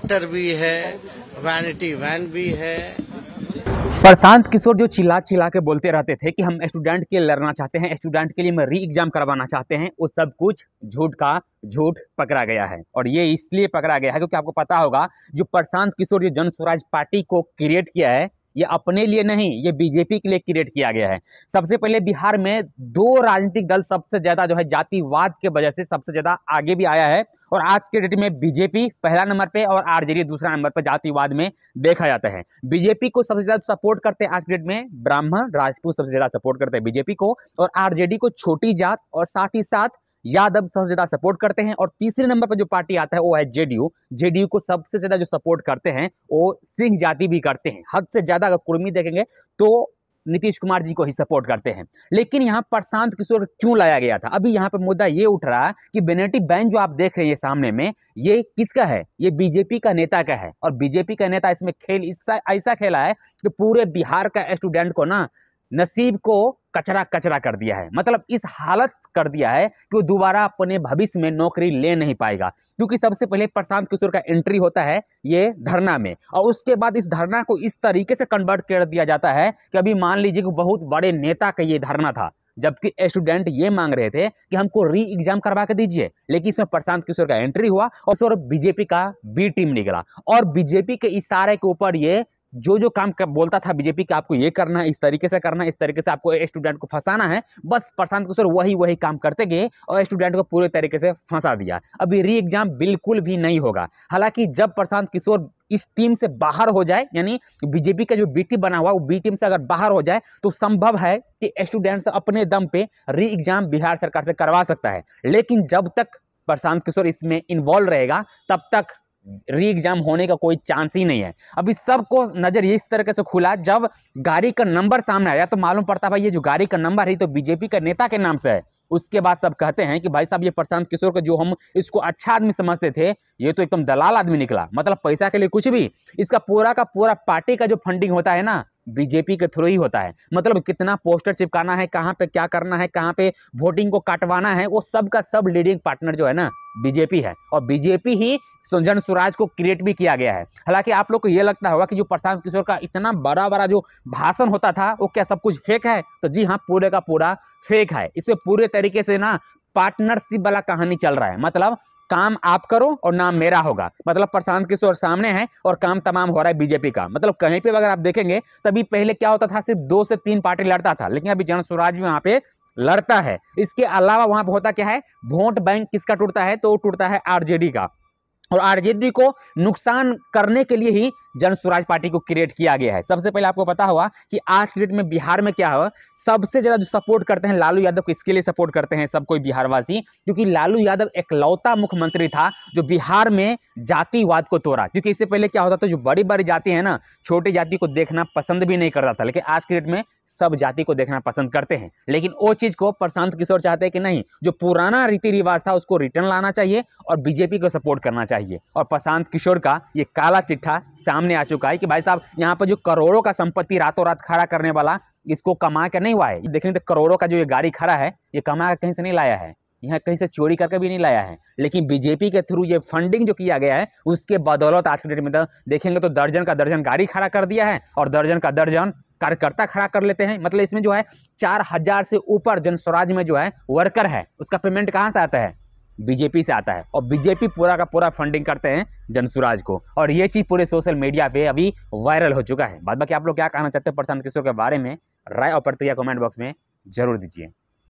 Tractor भी है, vanity van भी है। प्रशांत किशोर जो चिल्ला चिल्ला के बोलते रहते थे कि हम स्टूडेंट के लिए लड़ना चाहते हैं, स्टूडेंट के लिए हम री एग्जाम करवाना चाहते हैं, वो सब कुछ झूठ का झूठ पकड़ा गया है। और ये इसलिए पकड़ा गया है क्योंकि आपको पता होगा जो प्रशांत किशोर जो जन स्वराज पार्टी को क्रिएट किया है, ये अपने लिए नहीं, ये बीजेपी के लिए क्रिएट किया गया है। सबसे पहले बिहार में दो राजनीतिक दल सबसे ज्यादा जो है जातिवाद के वजह से सबसे ज्यादा आगे भी आया है, और आज के डेट में बीजेपी पहला नंबर पे और आरजेडी दूसरा नंबर पे जातिवाद में देखा जाता है। बीजेपी को सबसे ज्यादा सपोर्ट करते हैं आज के डेट में ब्राह्मण राजपूत, सबसे ज्यादा सपोर्ट करते हैं बीजेपी को, और आरजेडी को छोटी जात और साथ ही साथ यादव सबसे ज्यादा सपोर्ट करते हैं। और तीसरे नंबर पर जो पार्टी आता है वो है जेडीयू। जेडीयू को सबसे ज्यादा जो सपोर्ट करते हैं वो सिंह जाति भी करते हैं, हद से ज्यादा। अगर कुर्मी देखेंगे तो नीतीश कुमार जी को ही सपोर्ट करते हैं। लेकिन यहाँ प्रशांत किशोर क्यों लाया गया था? अभी यहाँ पे मुद्दा ये उठ रहा है कि बेनेटी बैन जो आप देख रहे हैं सामने में, ये किसका है? ये बीजेपी का नेता का है। और बीजेपी का नेता इसमें खेल ऐसा खेला है कि पूरे बिहार का स्टूडेंट को ना नसीब को कचरा कचरा कर दिया है। मतलब इस हालत कर दिया है कि वो दोबारा अपने भविष्य में नौकरी ले नहीं पाएगा। क्योंकि सबसे पहले प्रशांत किशोर का एंट्री होता है ये धरना में, और उसके बाद इस धरना को इस तरीके से कन्वर्ट कर दिया जाता है कि अभी मान लीजिए कि बहुत बड़े नेता का ये धरना था, जबकि स्टूडेंट ये मांग रहे थे कि हमको री एग्जाम करवा के दीजिए। लेकिन इसमें प्रशांत किशोर का एंट्री हुआ और बीजेपी का बी टीम निकला, और बीजेपी के इशारे के ऊपर ये जो काम बोलता था बीजेपी का, आपको ये करना है, इस तरीके से करना है, इस तरीके से आपको स्टूडेंट को फंसाना है, बस प्रशांत किशोर वही काम करते गए और स्टूडेंट को पूरे तरीके से फंसा दिया। अभी री एग्जाम बिल्कुल भी नहीं होगा। हालांकि जब प्रशांत किशोर इस टीम से बाहर हो जाए, यानी बीजेपी का जो बी टीम बना हुआ वो बी टीम से अगर बाहर हो जाए, तो संभव है कि स्टूडेंट्स अपने दम पे री एग्जाम बिहार सरकार से करवा सकता है। लेकिन जब तक प्रशांत किशोर इसमें इन्वॉल्व रहेगा तब तक री एग्जाम होने का कोई चांस ही नहीं है। अभी सबको नजर इस तरीके से खुला, जब गाड़ी का नंबर सामने आया तो मालूम पड़ता भाई ये जो गाड़ी का नंबर है तो बीजेपी के नेता के नाम से है। उसके बाद सब कहते हैं कि भाई साहब ये प्रशांत किशोर का जो हम इसको अच्छा आदमी समझते थे, ये तो एकदम दलाल आदमी निकला। मतलब पैसा के लिए कुछ भी, इसका पूरा का पूरा पार्टी का जो फंडिंग होता है ना बीजेपी के थ्रू ही होता है। मतलब कितना पोस्टर चिपकाना है, कहाँ पे क्या करना है, कहाँ पे वोटिंग को काटवाना है, वो सब का सब लीडिंग पार्टनर जो है ना बीजेपी है, और बीजेपी ही जन स्वराज को क्रिएट भी किया गया है। हालांकि आप लोग को ये लगता होगा कि जो प्रशांत किशोर का इतना बड़ा जो भाषण होता था वो क्या सब कुछ फेक है? तो जी हाँ, पूरे का पूरा फेक है। इसमें पूरे तरीके से ना पार्टनरशिप वाला कहानी चल रहा है। मतलब काम आप करो और नाम मेरा होगा। मतलब प्रशांत किशोर सामने है और काम तमाम हो रहा है बीजेपी का। मतलब कहीं पे अगर आप देखेंगे तभी पहले क्या होता था, सिर्फ 2 से 3 पार्टी लड़ता था, लेकिन अभी जन स्वराज भी वहां पे लड़ता है। इसके अलावा वहां पे होता क्या है, वोट बैंक किसका टूटता है? तो वो टूटता है आरजेडी का, और आरजेडी को नुकसान करने के लिए ही जन स्वराज पार्टी को क्रिएट किया गया है। सबसे पहले आपको पता होगा कि आज के डेट में बिहार में क्या है, सबसे ज्यादा जो सपोर्ट करते हैं लालू यादव को। इसके लिए सपोर्ट करते हैं सब कोई बिहारवासी, क्योंकि लालू यादव एकलौता मुख्यमंत्री था जो बिहार में जातिवाद को तोड़ा। क्योंकि इससे पहले क्या होता था, जो बड़ी बड़ी जाति है ना, छोटी जाति को देखना पसंद भी नहीं करता था, लेकिन आज के डेट में सब जाति को देखना पसंद करते हैं। लेकिन वो चीज को प्रशांत किशोर चाहते हैं कि नहीं, जो पुराना रीति रिवाज था उसको रिटर्न लाना चाहिए और बीजेपी को सपोर्ट करना चाहिए। और प्रशांत किशोर का ये काला चिट्ठा सामने आ चुका है कि भाई साहब यहाँ पर जो करोड़ों का संपत्ति रातों रात खड़ा करने वाला, इसको कमा के नहीं हुआ है। देखने तो करोड़ों का जो ये गाड़ी खड़ा है, ये कमा के कहीं से नहीं लाया है, यहाँ कहीं से चोरी करके भी नहीं लाया है। लेकिन बीजेपी के थ्रू ये फंडिंग जो किया गया है, उसके बदौलत आज के डेट में देखेंगे तो दर्जन का दर्जन गाड़ी खड़ा कर दिया है और दर्जन का दर्जन कार्यकर्ता खड़ा कर लेते हैं। मतलब इसमें जो है 4000 से ऊपर जन स्वराज में जो है वर्कर है, उसका पेमेंट कहाँ से आता है? बीजेपी से आता है। और बीजेपी पूरा का पूरा फंडिंग करते हैं जन स्वराज को, और ये चीज पूरे सोशल मीडिया पे अभी वायरल हो चुका है। बाद बाकी आप लोग क्या कहना चाहते हैं प्रशांत किशोर के बारे में, राय और प्रतिक्रिया कमेंट बॉक्स में जरूर दीजिए।